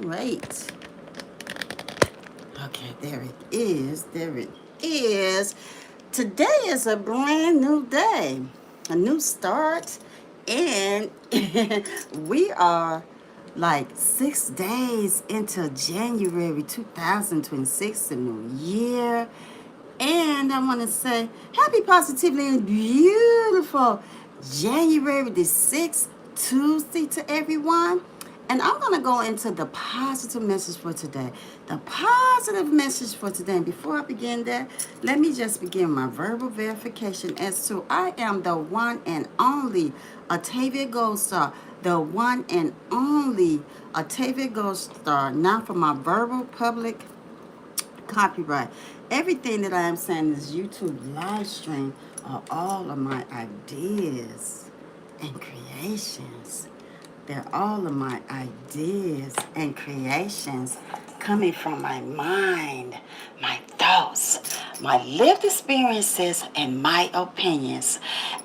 right. Okay, there it is. There it is. Today is a brand new day, a new start, and we are like 6 days into January 2026, a new year. And I want to say happy, positively, and beautiful January the 6th, Tuesday to everyone. And I'm going to go into the positive message for today. The positive message for today. And before I begin that, let me just begin my verbal verification as to I am the one and only Atavia Gold Star. The one and only Atavia Gold Star. Now for my verbal public copyright. Everything that I am saying is YouTube live stream are all of my ideas and creations. They're all of my ideas and creations coming from my mind, my thoughts, my lived experiences, and my opinions.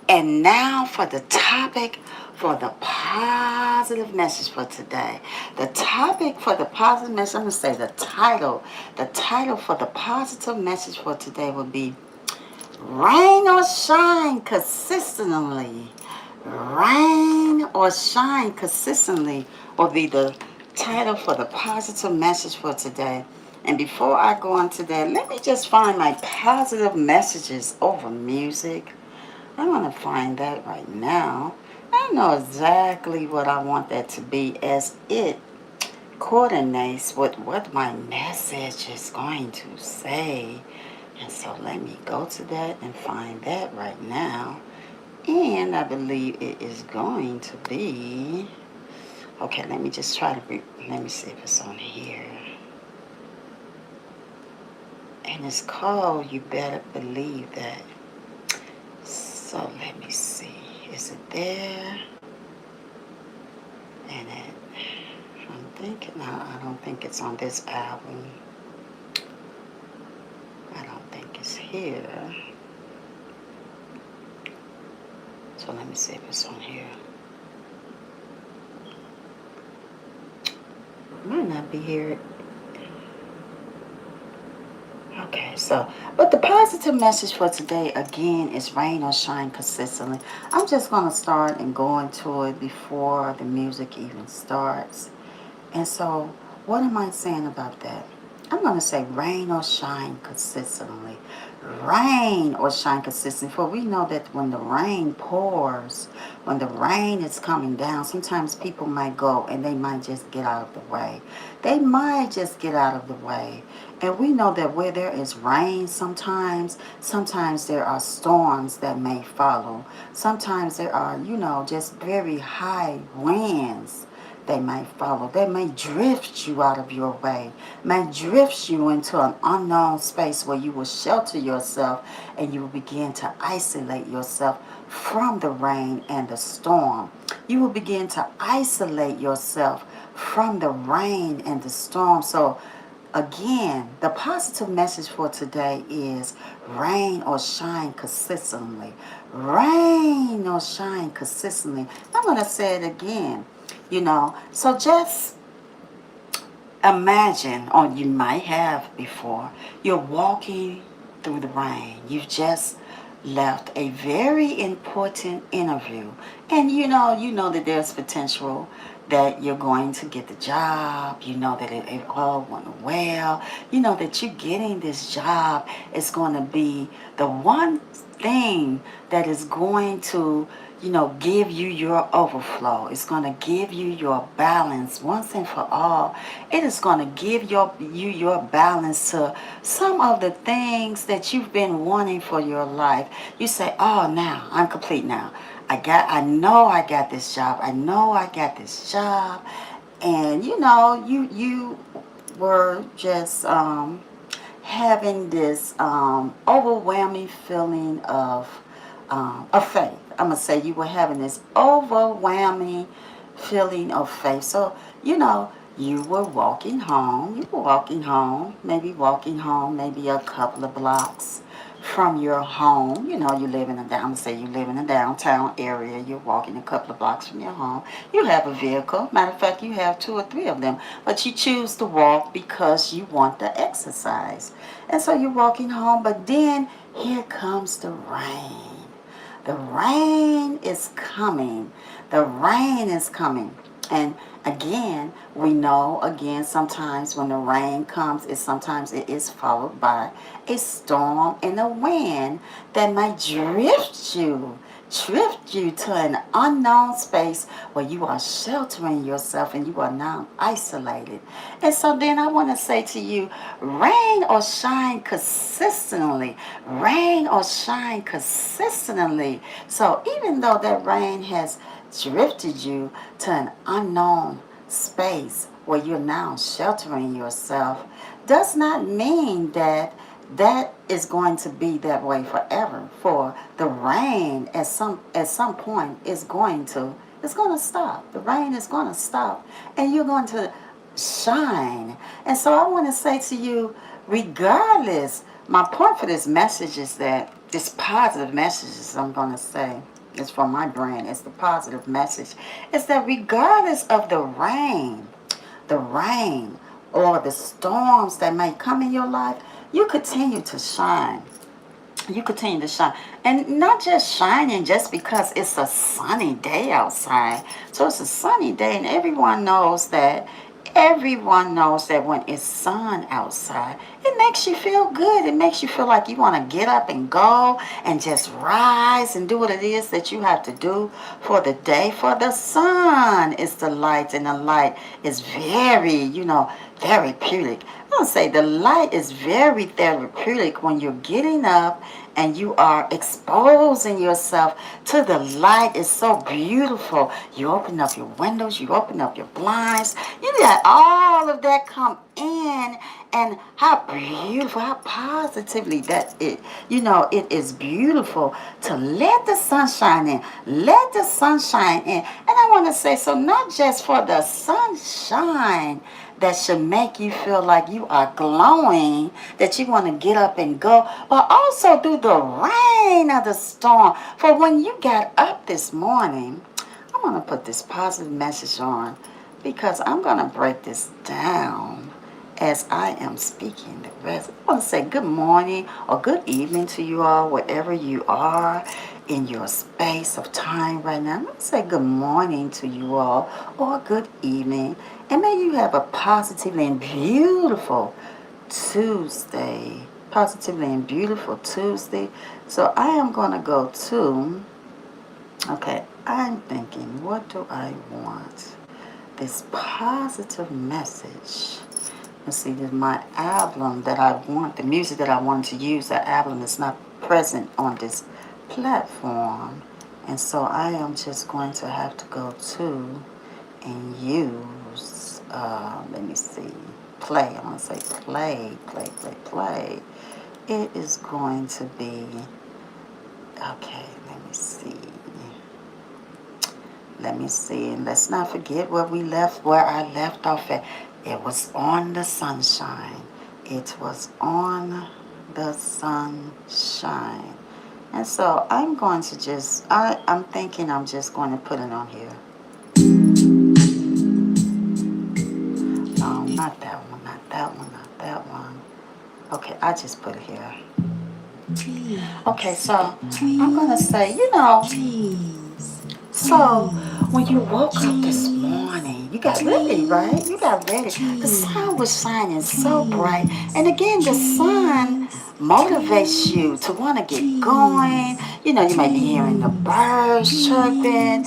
And now for the topic for the positive message for today. The topic for the positive message, I'm going to say the title. The title for the positive message for today will be Rain or Shine Consistently. Rain or Shine Consistently will be the title for the positive message for today. And before I go on to that, let me just find my positive messages over music. I'm going to find that right now. I know exactly what I want that to be as it coordinates with what my message is going to say. And so let me go to that and find that right now. And I believe it is going to be... Okay, let me just try to... Let me see if it's on here. And it's called You Better Believe That. So let me see. Is it there? And I'm thinking, no, I don't think it's on this album. I don't think it's here. So let me see if it's on here. Might not be here. Okay, so, but the positive message for today, again, is rain or shine consistently. I'm just going to start and go into it before the music even starts. And so, what am I saying about that? I'm going to say rain or shine consistently. Rain or shine consistently. For we know that when the rain pours, when the rain is coming down, sometimes people might go and they might just get out of the way. They might just get out of the way. And we know that where there is rain sometimes there are storms that may follow. Sometimes there are, just very high winds they may follow. They may drift you out of your way, may drift you into an unknown space where you will shelter yourself and you will begin to isolate yourself from the rain and the storm. You will begin to isolate yourself from the rain and the storm. So again, the positive message for today is rain or shine consistently. Rain or shine consistently. I'm going to say it again. So just imagine, or you might have before, you're walking through the rain. You've just left a very important interview. And you know that there's potential that you're going to get the job. You know that it all went well. You know that you getting this job is going to be the one thing that is going to give you your overflow. It's going to give you your balance once and for all. It is going to give you your balance to some of the things that you've been wanting for your life. You say, oh, now I'm complete now. I know I got this job. I know I got this job. And you were just having this overwhelming feeling of faith. I'm going to say you were having this overwhelming feeling of faith. So, you were walking home. Maybe walking home maybe a couple of blocks from your home. You know, you live in a down, say you live in a downtown area. You're walking a couple of blocks from your home. You have a vehicle. Matter of fact, you have 2 or 3 of them. But you choose to walk because you want the exercise. And so you're walking home, but then here comes the rain. The rain is coming. The rain is coming. And again, we know again sometimes when the rain comes, sometimes it is followed by a storm and a wind that might drift you to an unknown space where you are sheltering yourself and you are now isolated. And so then I want to say to you, rain or shine consistently. Rain or shine consistently. So even though that rain has drifted you to an unknown space where you're now sheltering yourself, does not mean that is going to be that way forever. For the rain at some point is going to stop. The rain is going to stop and you're going to shine. And so I want to say to you, regardless, my point for this message is that this positive message, I'm going to say, it's from my brain. It's the positive message. It's that regardless of the rain or the storms that may come in your life, you continue to shine. You continue to shine. And not just shining just because it's a sunny day outside. So it's a sunny day and everyone knows that when it's sun outside, it makes you feel good. It makes you feel like you want to get up and go and just rise and do what it is that you have to do for the day. For the sun is the light, and the light is very, therapeutic. I'm going to say the light is very therapeutic when you're getting up and you are exposing yourself to the light. It's so beautiful. You open up your windows, you open up your blinds, you let all of that come in, and how beautiful, how positively it is beautiful to let the sunshine in. Let the sunshine in. And I want to say, so not just for the sunshine that should make you feel like you are glowing, that you want to get up and go, but also through the rain of the storm. For when you got up this morning, I'm going to put this positive message on because I'm going to break this down as I am speaking the rest. I want to say good morning or good evening to you all, wherever you are in your space of time right now. I'm going to say good morning to you all or good evening. And may you have a positively and beautiful Tuesday. Positively and beautiful Tuesday. So I am going to go to, I'm thinking, what do I want? This positive message. Let's see, this my album that I want, the music that I wanted to use, the album is not present on this platform. And so I am just going to have to go to and use, let me see, play. I want to say play. It is going to be, okay, let me see. And let's not forget where I left off at. It was on the sunshine. It was on the sunshine. And so I'm going to just, I'm thinking I'm just going to put it on here. No, not that one. Okay, I just put it here. Okay, so I'm going to say, so when you woke up this morning, you got ready, right? You got ready. The sun was shining so bright. And again, the sun motivates you to want to get going. You might be hearing the birds chirping.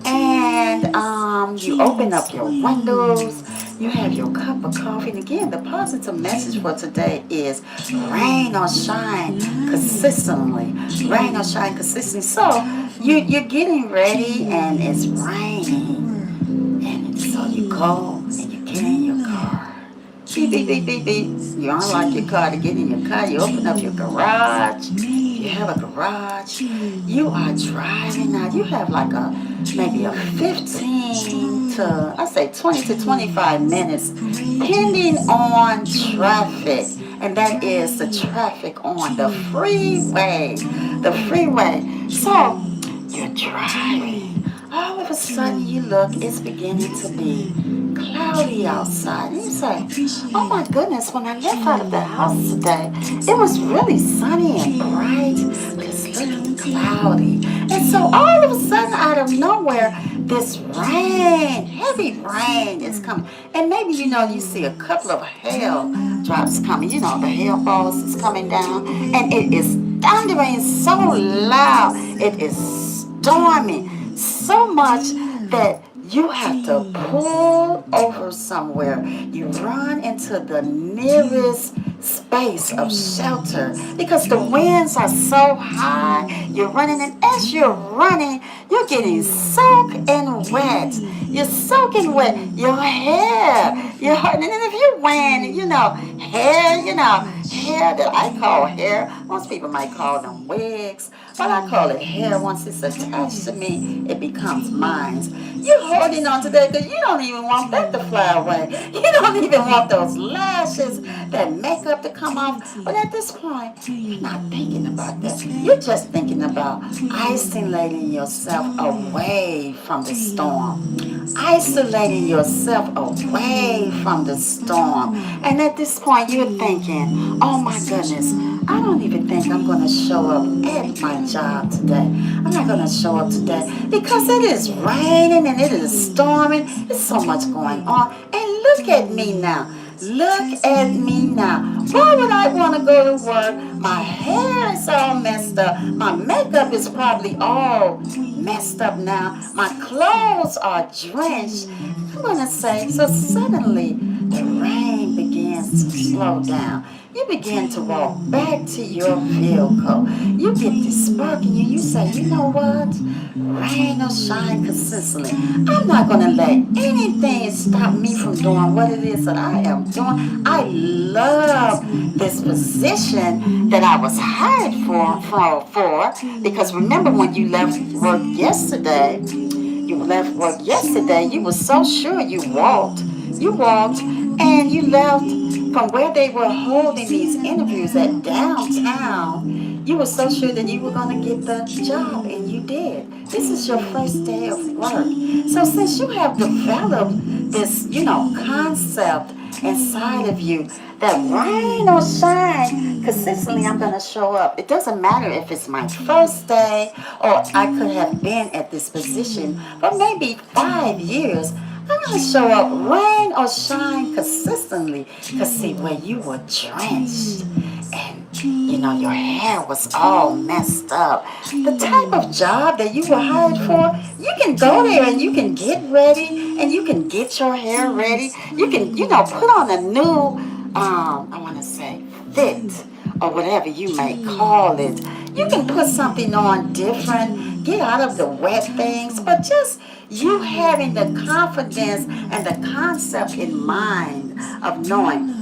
And you open up your windows. You have your cup of coffee. And again, the positive message for today is rain or shine consistently. Rain or shine consistently. So you're getting ready and it's raining. And so you go and you get in your car. Beep, beep, beep, beep, beep. You unlock your car to get in your car. You open up your garage. You have a garage. You are driving now. You have like maybe a 15 to, I say 20 to 25 minutes, depending on traffic and that is the traffic on the freeway. The freeway. So you're driving. All of a sudden you look, it's beginning to be cloudy outside. And you say, oh my goodness, when I left out of the house today, it was really sunny and bright, but it's looking cloudy. And so all of a sudden, out of nowhere, this rain, heavy rain is coming. And maybe, you see a couple of hail drops coming. The hail balls is coming down. And it is thundering so loud. It is storming so much that you have to pull over somewhere. You run into the nearest space of shelter because the winds are so high. You're running, and as you're running, you're getting soaked and wet. You're soaking wet. Your hair. And if you're wearing, hair that I call hair. Most people might call them wigs, but I call it hair. Once it's attached to me, it becomes mine. You're holding on to that because you don't even want that to fly away. You don't even want those lashes, that makeup to come off. But at this point, you're not thinking about that. You're just thinking about isolating yourself away from the storm. Isolating yourself away from the storm. And at this point, you're thinking, oh my goodness, I don't even think I'm going to show up at my job today. I'm not going to show up today because it is raining and it is storming. There's so much going on. And look at me now. Look at me now. Why would I want to go to work? My hair is all messed up. My makeup is probably all messed up now. My clothes are drenched. I'm going to say, so suddenly the rain begins to slow down. You begin to walk back to your vehicle. You get this spark in you. You say, you know what? Rain or shine consistently. I'm not going to let anything stop me from doing what it is that I am doing. I love this position that I was hired for because remember when you left work yesterday, you were so sure you walked and you left from where they were holding these interviews at downtown. You were so sure that you were going to get the job, and you did. This is your first day of work. So since you have developed this, concept inside of you that rain or shine, consistently I'm going to show up. It doesn't matter if it's my first day or I could have been at this position for maybe 5 years. I'm going to show up rain or shine consistently. Because see, where you were drenched and, your hair was all messed up. The type of job that you were hired for, you can go there and you can get ready and you can get your hair ready. You can, put on a new, fit or whatever you may call it. You can put something on different, get out of the wet things, but just you having the confidence and the concept in mind of knowing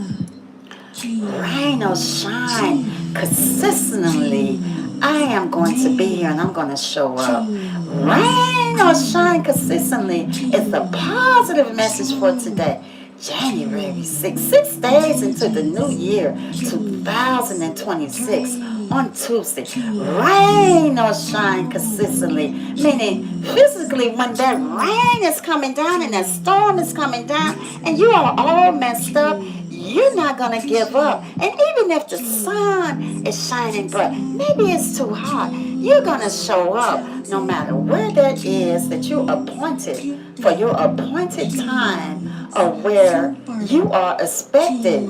rain or shine consistently, I am going to be here and I'm going to show up. Rain or shine consistently is the positive message for today. January 6th, 6 days into the new year, 2026, on Tuesday. Rain or shine consistently, meaning physically when that rain is coming down and that storm is coming down and you are all messed up, you're not going to give up. And even if the sun is shining bright, maybe it's too hot, you're going to show up no matter where that is that you're appointed for your appointed time or where you are expected.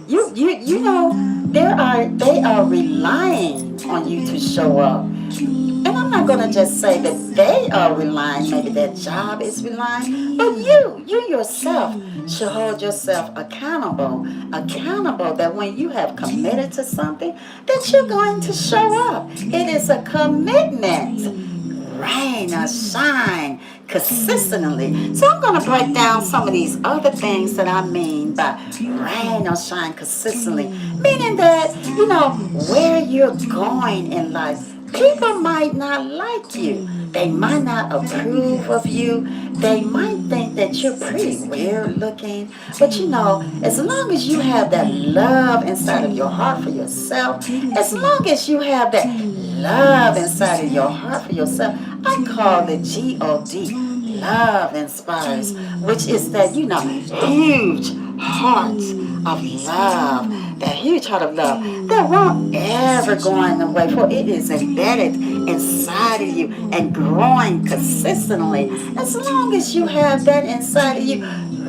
They are relying on you to show up. And I'm not going to just say that they are relying, maybe that job is relying, but you yourself should hold yourself accountable that when you have committed to something, that you're going to show up. It is a commitment. Rain or shine consistently. So I'm going to break down some of these other things that I mean by rain or shine consistently. Meaning that, where you're going in life, people might not like you. They might not approve of you. They might think that you're pretty weird looking. But you know, as long as you have that love inside of your heart for yourself, as long as you have that love inside of your heart for yourself, I call it G-O-D. Love inspires, which is that, huge heart of love, that huge heart of love that won't ever go away, for it is embedded inside of you and growing consistently. As long as you have that inside of you,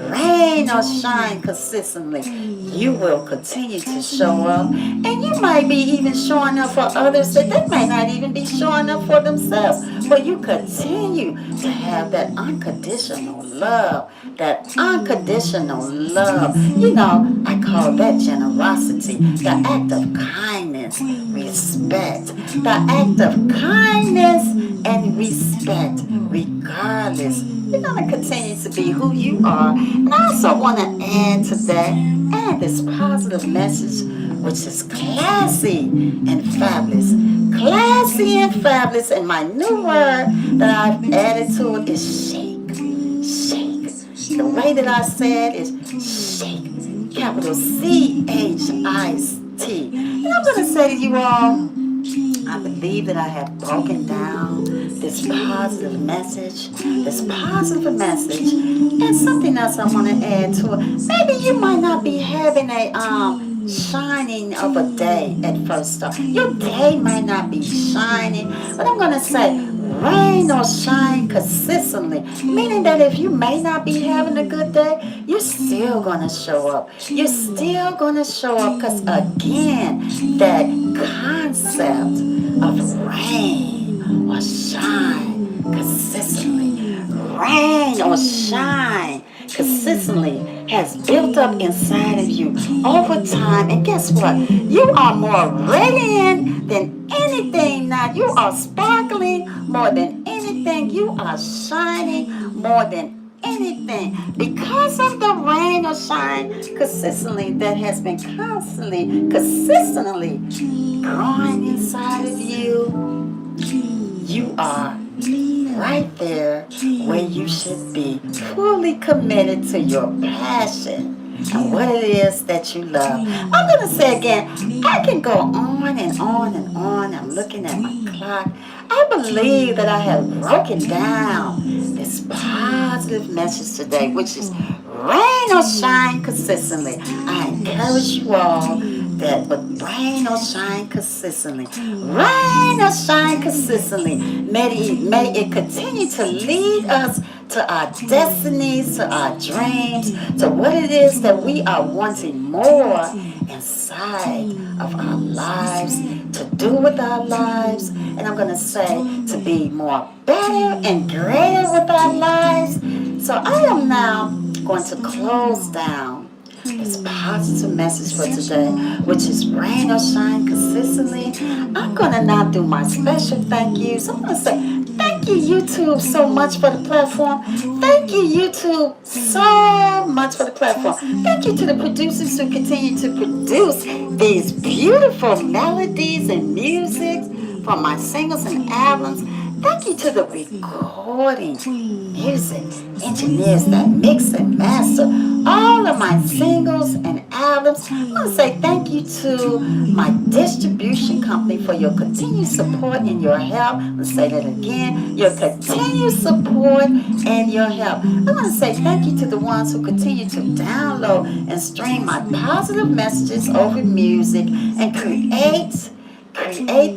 rain or shine consistently, you will continue to show up. And you might be even showing up for others that they may not even be showing up for themselves. But you continue to have that unconditional love. That unconditional love. I call that generosity. The act of kindness, respect. The act of kindness and respect, regardless. You're going to continue to be who you are. And I also want to add to that, add this positive message, which is classy and fabulous. Classy and fabulous. And my new word that I've added to it is shake. Shake. The way that I said is shake. Capital C-H-I-T. And I'm going to say to you all, I believe that I have broken down this positive message, and something else I want to add to it. Maybe you might not be having a shining of a day at first start. Your day might not be shining, but I'm going to say rain or shine consistently, meaning that if you may not be having a good day, you're still going to show up. You're still going to show up because, again, that concept of rain or shine consistently, rain or shine consistently has built up inside of you over time. And guess what? You are more radiant than anything now. You are sparkling more than anything. You are shining more than anything because of the rain or shine consistently that has been consistently growing inside of you. You are right there where you should be, fully committed to your passion and what it is that you love. I'm going to say again, I can go on and on and on. I'm looking at my clock. I believe that I have broken down this positive message today, which is rain or shine consistently. I encourage you all that would rain or shine consistently. Rain or shine consistently. May it continue to lead us to our destinies, to our dreams, to what it is that we are wanting more inside of our lives, to do with our lives. And I'm going to say to be more better and greater with our lives. So I am now going to close down this positive message for today, which is rain or shine consistently. I'm going to now do my special thank yous. I'm going to say thank you, YouTube, so much for the platform. Thank you, YouTube, so much for the platform. Thank you to the producers who continue to produce these beautiful melodies and music from my singles and albums. Thank you to the recording music engineers that mix and master all of my singles and albums. I want to say thank you to my distribution company for your continued support and your help. I'm going to say that again, your continued support and your help. I want to say thank you to the ones who continue to download and stream my positive messages over music and create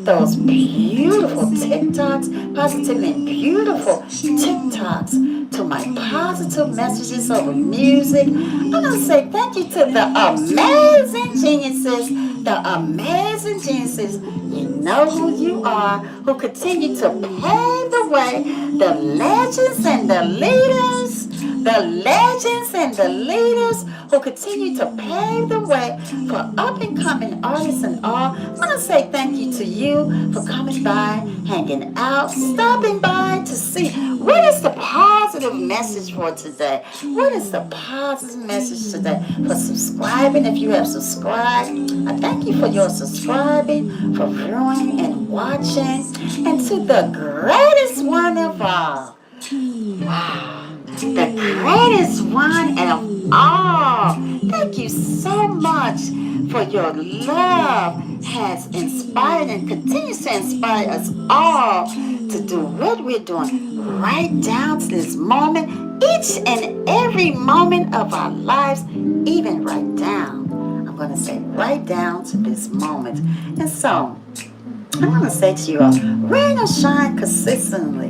those beautiful TikToks, positively beautiful TikToks to my positive messages over music. I'm going to say thank you to the amazing geniuses, you know who you are, who continue to pave the way, the legends and the leaders who continue to pave the way for up-and-coming artists and all. I want to say thank you to you for coming by, hanging out, stopping by to see what is the positive positive message for today? What is the positive message today? For subscribing, if you have subscribed, I thank you for your subscribing, for viewing and watching, and to the greatest one of all. Wow. The greatest one of all. Thank you so much for your love has inspired and continues to inspire us all to do what we're doing right down to this moment, each and every moment of our lives, even right down. I'm going to say right down to this moment. And so, I'm going to say to you all, rain or shine consistently.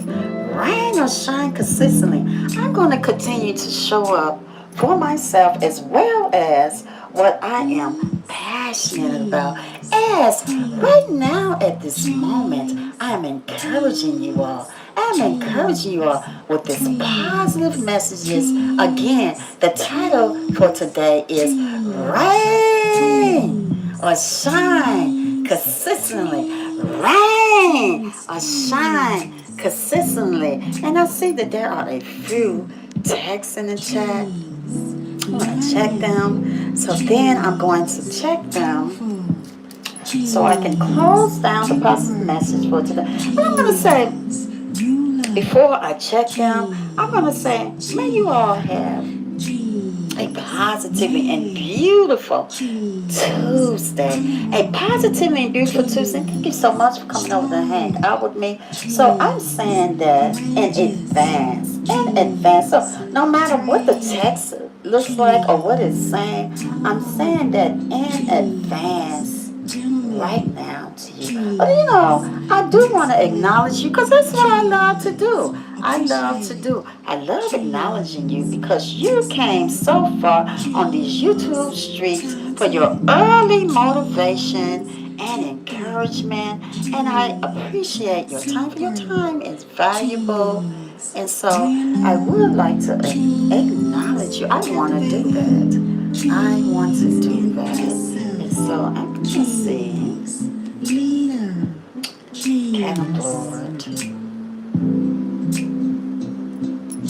Rain or shine consistently. I'm going to continue to show up for myself as well as what I am passionate about. As right now at this moment, I am encouraging you all. I'm encouraging you all with this positive messages. Again, the title for today is Rain or Shine Consistently. Rain or shine consistently. And I see that there are a few texts in the chat. I'm going to check them. So then I'm going to check them so I can close down the positive message for today. And I'm going to say, before I check them, I'm going to say, may you all have a positively and beautiful Tuesday. A positively and beautiful Tuesday. Thank you so much for coming over to hang out with me. So I'm saying that in advance. In advance. So no matter what the text looks like or what it's saying, I'm saying that in advance right now to you. But you know, I do want to acknowledge you because that's what I love to do. I love acknowledging you because you came so far on these YouTube streets for your early motivation and encouragement. And I appreciate your time. For your time is valuable. And so I would like to acknowledge you. I want to do that. I want to do that. And so I'm going to see. Count, Lord.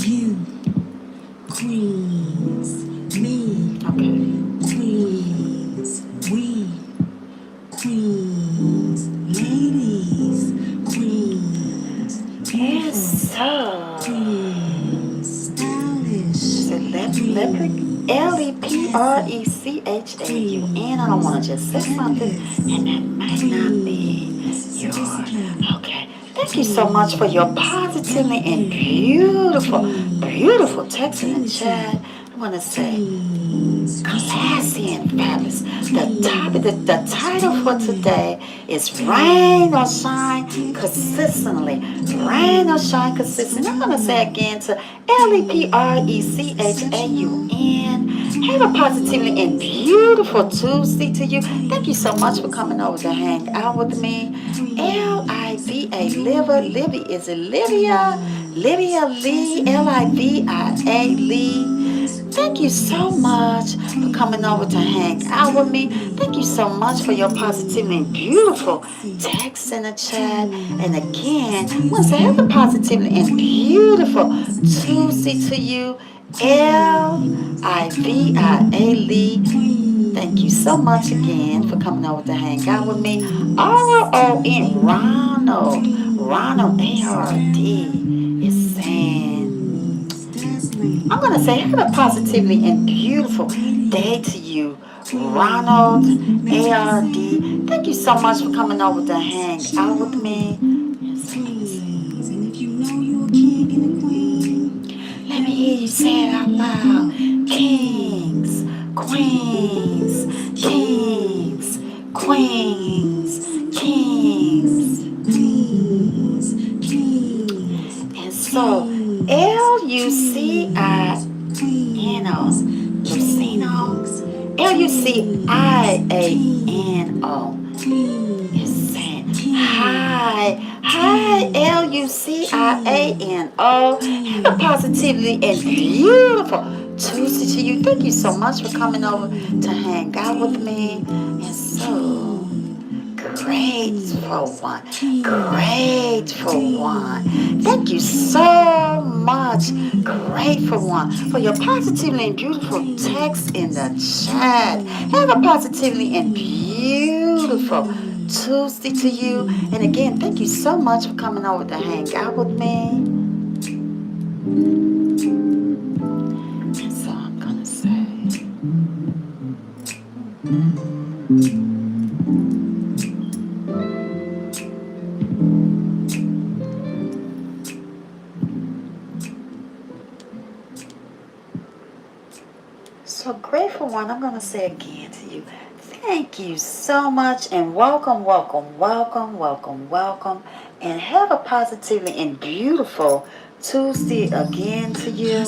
You, queens, me, okay. Queens, we, queens, ladies, queens, yes, so queens, stylish, leopard, Leprechaun. I don't want to just say something and that might not be your, okay. Thank you so much for your positively and beautiful text in the chat. I want to say classy and fabulous. The title for today is Rain or Shine Consistently. Rain or Shine Consistently. I'm going to say again to Leprechaun. Have a positively and beautiful Tuesday to you. Thank you so much for coming over to hang out with me. Liva, Livy, is it Livia? Livia Lee, Livia Lee. Thank you so much for coming over to hang out with me. Thank you so much for your positivity and beautiful text in the chat. And again, I want to say have a positivity and beautiful Tuesday to you. Livia Lee. Thank you so much again for coming over to hang out with me. RON Ronald ARD is saying, I'm going to say have a positively and beautiful day to you, Ronald ARD. Thank you so much for coming over to hang out with me. And if you know you're a king and a queen, let me hear you say it out loud. Kings, queens, kings, queens, kings, queens, kings. And so, Luciano is saying, hi, Luciano. Have a positively and beautiful Tuesday to you. Thank you so much for coming over to hang out with me. And so, grateful one. Grateful one. Thank you so much, grateful one, for your positively and beautiful text in the chat. Have a positively and beautiful Tuesday to you. And again, thank you so much for coming over to hang out with me. So I'm gonna say, so grateful one, I'm gonna say again to you, thank you so much, and welcome, welcome, welcome, welcome, welcome, and have a positively and beautiful Tuesday again to you.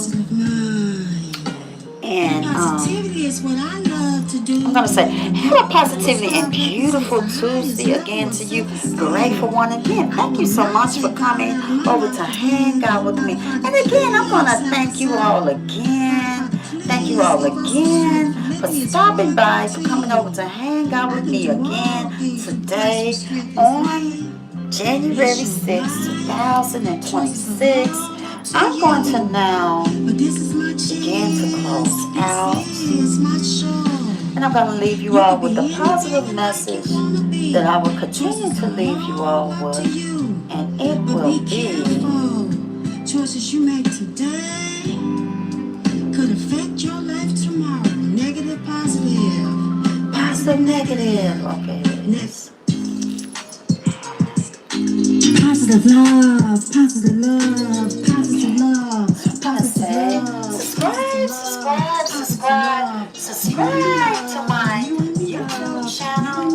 And positivity is what I love to do. I'm gonna say, have a positively and beautiful Tuesday again to you. Grateful one again. Thank you so much for coming over to hang out with me. And again, I'm gonna thank you all again. Thank you all again for stopping by, for coming over to hang out with me again today on January 6th, 2026. I'm going to now begin to close out. And I'm going to leave you all with a positive message that I will continue to leave you all with. And it will be, choices you make today could affect your life tomorrow. Negative, positive. Positive, negative. Okay. Next. Positive love, positive love, positive love. I'm going to say, subscribe to my YouTube channel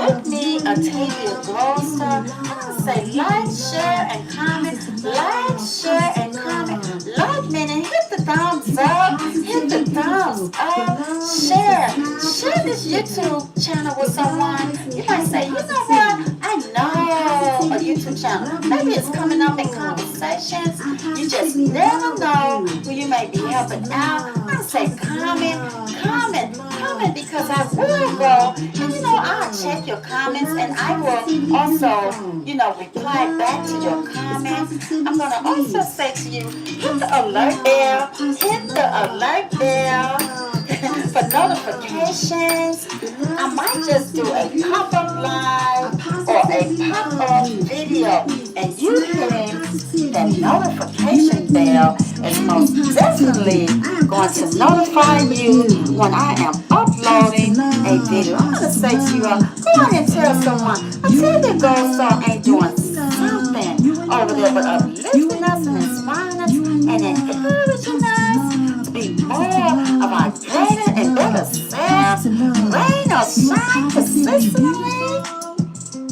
with me, Octavia Glowstar. I'm going to say like, share, and comment. Like, share, and comment. Like, meaning hit the thumbs up. Hit the thumbs up. Share this YouTube channel with someone. You might say, you know what? I know a YouTube channel. Maybe it's coming up in conversations. You just never know who you may be helping out. I say comment, because I will go. And I'll check your comments, and I will also, reply back to your comments. I'm going to also say to you, hit the alert bell. Hit the alert bell for notifications. I might just do a pop-up live or a pop-up video, and you hitting that notification bell is most definitely going to notify you when I am uploading a video. I'm going to say to you, go on and tell someone, Octavia Glowstar ain't doing something over there but uplifting us and inspiring us and encouraging us to be more of our greater and better selves, rain or shine consistently,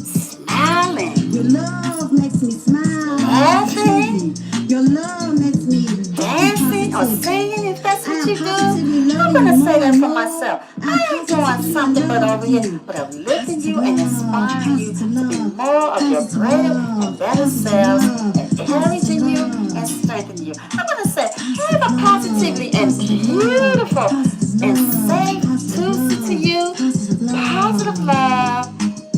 smiling. Your love makes me smile. Laughing. Your love makes me dancing or singing, if that's what you do. I'm going to say that for myself. I ain't doing something but over here, but uplifting you and inspiring you to be more of your greater and better selves, encouraging you and strengthening you. I'm going to say, have a positively and beautiful and safe Tuesday to you. Positive love,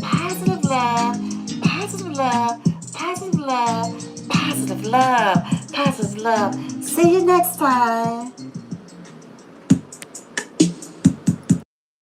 positive love, positive love, positive love, positive love, positive love. See you next time.